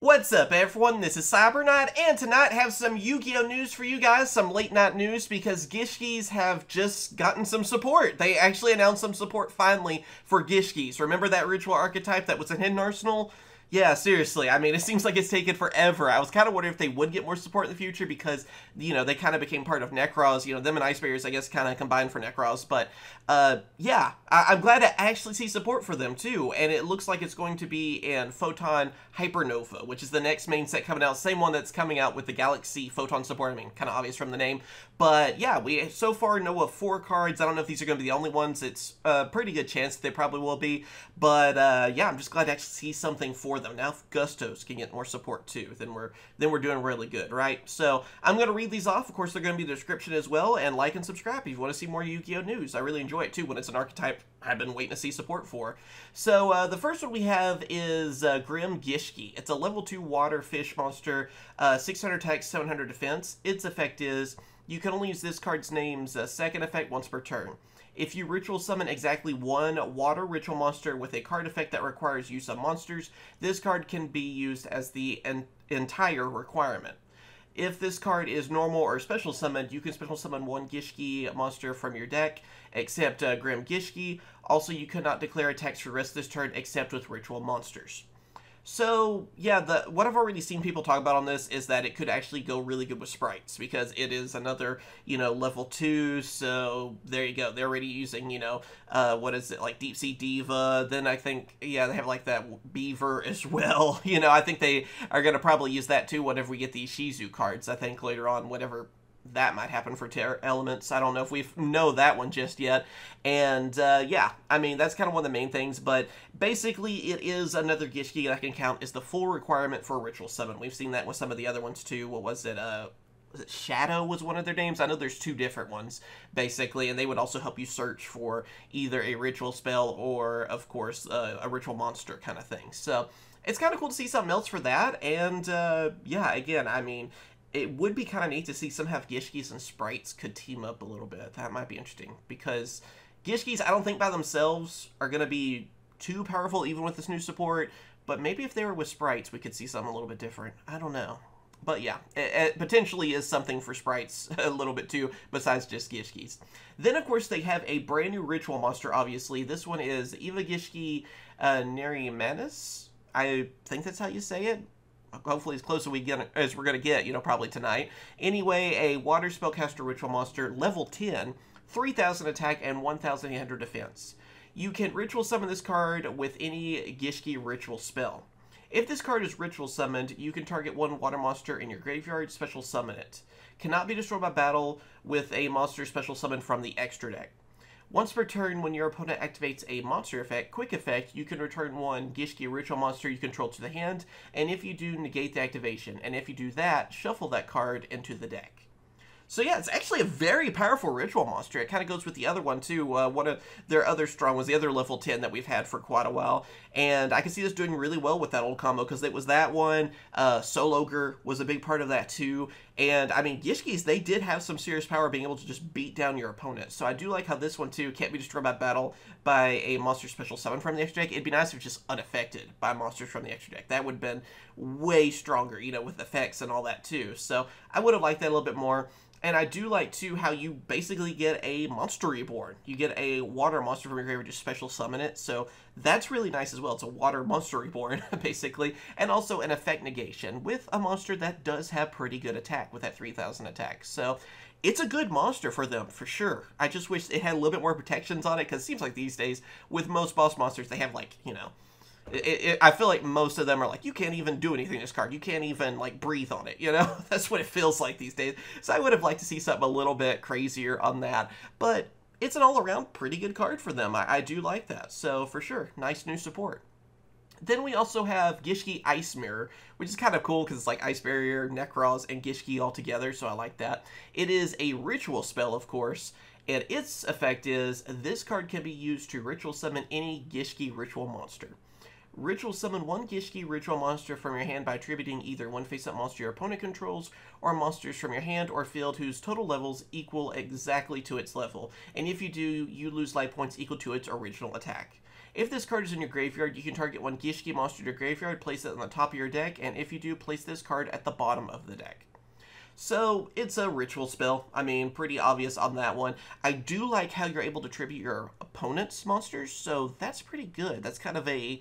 What's up, everyone? This is CyberKnight, and tonight I have some Yu-Gi-Oh news for you guys, some late night news, because Gishkis have just gotten some support. They actually announced some support finally for Gishkis. Remember that ritual archetype that was in Hidden Arsenal? Yeah, seriously, I mean, it seems like it's taken forever. I was kind of wondering if they would get more support in the future because, they kind of became part of Necros. Them and Ice Bears, I guess, kind of combined for Necros. But, yeah, I'm glad to actually see support for them, too. And it looks like it's going to be in Photon Hypernova, which is the next main set coming out. Same one that's coming out with the Galaxy Photon support. I mean, kind of obvious from the name. But, yeah, we so far know of 4 cards. I don't know if these are going to be the only ones. It's a pretty good chance they probably will be. But, yeah, I'm just glad to actually see something for them. Now if Gustos can get more support too, then we're doing really good, right? So I'm going to read these off. Of course, they're going to be in the description as well, and like and subscribe if you want to see more Yu-Gi-Oh news. I really enjoy it too when it's an archetype I've been waiting to see support for. So the first one we have is Grim Ghishki. It's a level 2 water fish monster, 600 attack, 700 defense. Its effect is you can only use this card's name's second effect once per turn. If you ritual summon exactly one water ritual monster with a card effect that requires use of monsters, this card can be used as the entire requirement. If this card is normal or special summoned, you can special summon one Ghishki monster from your deck, except Grim Ghishki. Also, you cannot declare attacks for the rest of this turn except with ritual monsters. So, yeah, what I've already seen people talk about on this is that it could actually go really good with sprites, because it is another, level 2, so there you go. They're already using, what is it, like Deep Sea Diva, then I think, yeah, they have, like, that Beaver as well. I think they are going to probably use that, too, whenever we get these Shizu cards, I think, later on, whenever that might happen for Terror Elements. I don't know if we know that one just yet. And, yeah, I mean, that's kind of one of the main things, but basically it is another Gishki that I can count is the full requirement for a Ritual Summon. We've seen that with some of the other ones, too. What was it? Was it Shadow was one of their names? I know there's 2 different ones, basically, and they would also help you search for either a ritual spell or, of course, a ritual monster kind of thing. So, it's kind of cool to see something else for that, and, yeah, again, I mean, it would be kind of neat to see some have Gishkis and sprites could team up a little bit. That might be interesting, because Gishkis, I don't think by themselves are going to be too powerful, even with this new support, but maybe if they were with sprites, we could see something a little bit different. I don't know. But yeah, it potentially is something for sprites a little bit too, besides just Gishkis. Then, of course, they have a brand new ritual monster, obviously. This one is Eva Ghishki Nerimanis. I think that's how you say it. Hopefully as close as we're going to get, probably tonight. Anyway, a water spellcaster ritual monster, level 10, 3,000 attack and 1,800 defense. You can ritual summon this card with any Ghishki ritual spell. If this card is ritual summoned, you can target one water monster in your graveyard, special summon it. Cannot be destroyed by battle with a monster special summoned from the extra deck. Once per turn, when your opponent activates a monster effect, quick effect, you can return one Ghishki ritual monster you control to the hand, and if you do, negate the activation. And if you do that, shuffle that card into the deck. So yeah, it's actually a very powerful ritual monster. It kind of goes with the other one too. One of their other strong was the other level 10 that we've had for quite a while. And I can see this doing really well with that old combo, because it was that one. Soul Ogre was a big part of that too. And I mean, Gishkis, they did have some serious power being able to just beat down your opponent. So I do like how this one too can't be destroyed by battle by a monster special summon from the extra deck. It'd be nice if it's just unaffected by monsters from the extra deck. That would have been way stronger, with effects and all that too. So I would have liked that a little bit more. And I do like, too, how you basically get a monster reborn. You get a water monster from your graveyard, just special summon it. So that's really nice as well. It's a water monster reborn, basically. And also an effect negation with a monster that does have pretty good attack with that 3,000 attack. So it's a good monster for them, for sure. I just wish it had a little bit more protections on it, because it seems like these days, with most boss monsters, they have, like, I feel like most of them are like, you can't even do anything to this card. You can't even, like, breathe on it, That's what it feels like these days. So I would have liked to see something a little bit crazier on that. But it's an all-around pretty good card for them. I do like that. So, for sure, nice new support. Then we also have Ghishki Ice Mirror, which is kind of cool because it's like Ice Barrier, Necros, and Ghishki all together, so I like that. It is a ritual spell, of course, and its effect is this card can be used to ritual summon any Ghishki ritual monster. Ritual summon one Ghishki ritual monster from your hand by attributing either one face-up monster your opponent controls, or monsters from your hand or field whose total levels equal exactly to its level. And if you do, you lose life points equal to its original attack. If this card is in your graveyard, you can target one Ghishki monster to your graveyard, place it on the top of your deck, and if you do, place this card at the bottom of the deck. So, it's a ritual spell. I mean, pretty obvious on that one. I do like how you're able to tribute your opponent's monsters, so that's pretty good. That's kind of a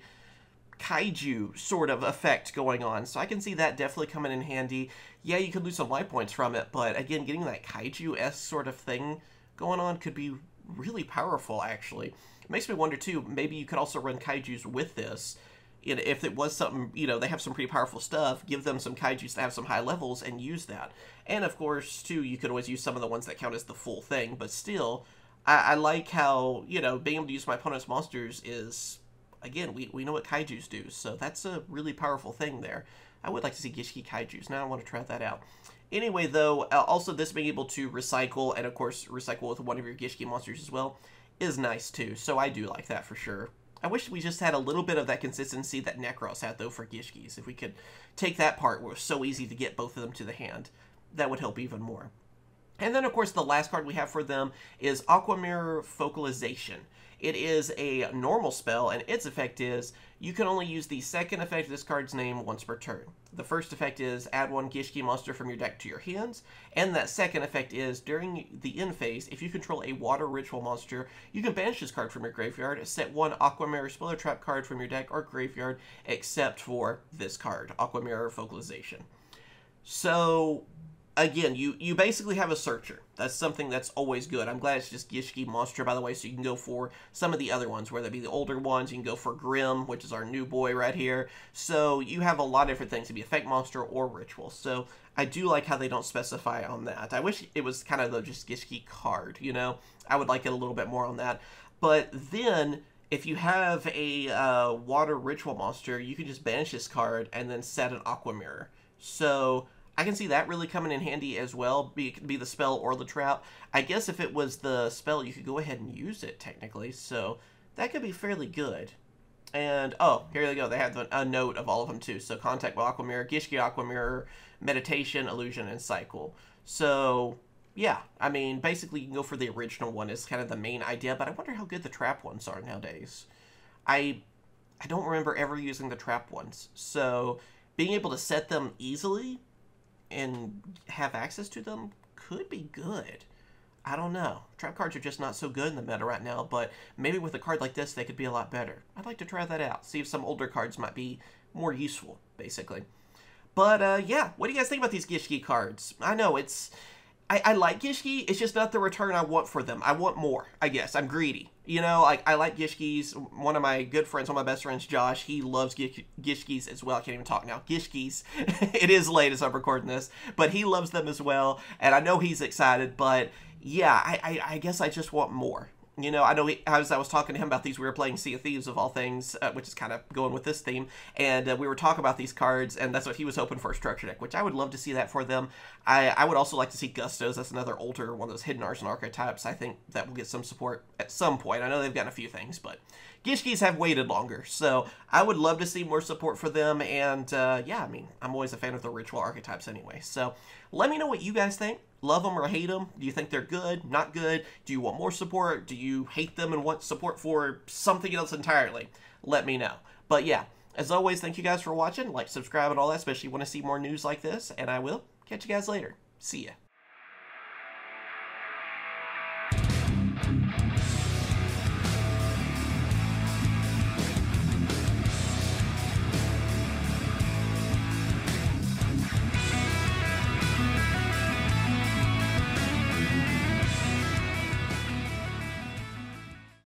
kaiju sort of effect going on, so I can see that definitely coming in handy. Yeah, you could lose some life points from it, but again, getting that kaiju-esque sort of thing going on could be really powerful, actually. It makes me wonder, too, maybe you could also run kaijus with this. If it was something, you know, they have some pretty powerful stuff, give them some kaijus that have some high levels and use that. And, of course, too, you could always use some of the ones that count as the full thing, but still, I like how, you know, being able to use my opponent's monsters is, again, we know what kaijus do, so that's a really powerful thing there. I would like to see Ghishki kaijus. Now I want to try that out. Anyway, though, also this being able to recycle, and, of course, recycle with one of your Ghishki monsters as well, is nice, too, so I do like that for sure. I wish we just had a little bit of that consistency that Necros had, though, for Ghishkis. If we could take that part where it was so easy to get both of them to the hand, that would help even more. And then, of course, the last card we have for them is Aquamirror Focalization. It is a normal spell, and its effect is you can only use the second effect of this card's name once per turn. The first effect is add one Ghishki monster from your deck to your hands, and that second effect is during the end phase, if you control a water ritual monster, you can banish this card from your graveyard, set one Aquamirror Spell or Trap card from your deck or graveyard, except for this card, Aquamirror Focalization. So, again, you basically have a searcher. That's something that's always good. I'm glad it's just Ghishki monster, by the way, so you can go for some of the other ones, whether it be the older ones. You can go for Grim, which is our new boy right here. So you have a lot of different things to be effect monster or ritual. So I do like how they don't specify on that. I wish it was kind of the just Ghishki card, you know? I would like it a little bit more on that. But then, if you have a water ritual monster, you can just banish this card and then set an Aquamirror. So I can see that really coming in handy as well, be the spell or the trap. I guess if it was the spell, you could go ahead and use it, technically, so that could be fairly good. And, oh, here they go. They have a note of all of them, too. So, Contact with Aquamirror, Ghishki Aquamirror, Meditation, Illusion, and Cycle. So, yeah, I mean, basically, you can go for the original one is kind of the main idea, but I wonder how good the trap ones are nowadays. I don't remember ever using the trap ones, so being able to set them easily and have access to them could be good. I don't know. Trap cards are just not so good in the meta right now, but maybe with a card like this, they could be a lot better. I'd like to try that out. See if some older cards might be more useful, basically. But, yeah, what do you guys think about these Ghishki cards? I know, I like Ghishki, it's just not the return I want for them. I want more, I guess. I'm greedy. You know, like, I like Ghishkis. One of my good friends, one of my best friends, Josh, he loves Ghishkis as well. I can't even talk now. Ghishkis. It is late as I'm recording this, but he loves them as well, and I know he's excited, but yeah, I guess I just want more. You know, I know as I was talking to him about these, we were playing Sea of Thieves of all things, which is kind of going with this theme, and we were talking about these cards, and that's what he was hoping for, a structure deck, which I would love to see that for them. I would also like to see Gustos. That's another older one of those hidden arsenal archetypes. I think that will get some support at some point. I know they've gotten a few things, but Ghishkis have waited longer, so I would love to see more support for them, and yeah, I mean, I'm always a fan of the ritual archetypes anyway, so let me know what you guys think. Love them or hate them? Do you think they're good, not good? Do you want more support? Do you hate them and want support for something else entirely? Let me know. But yeah, as always, thank you guys for watching. Like, subscribe, and all that, especially if you want to see more news like this, and I will catch you guys later. See ya.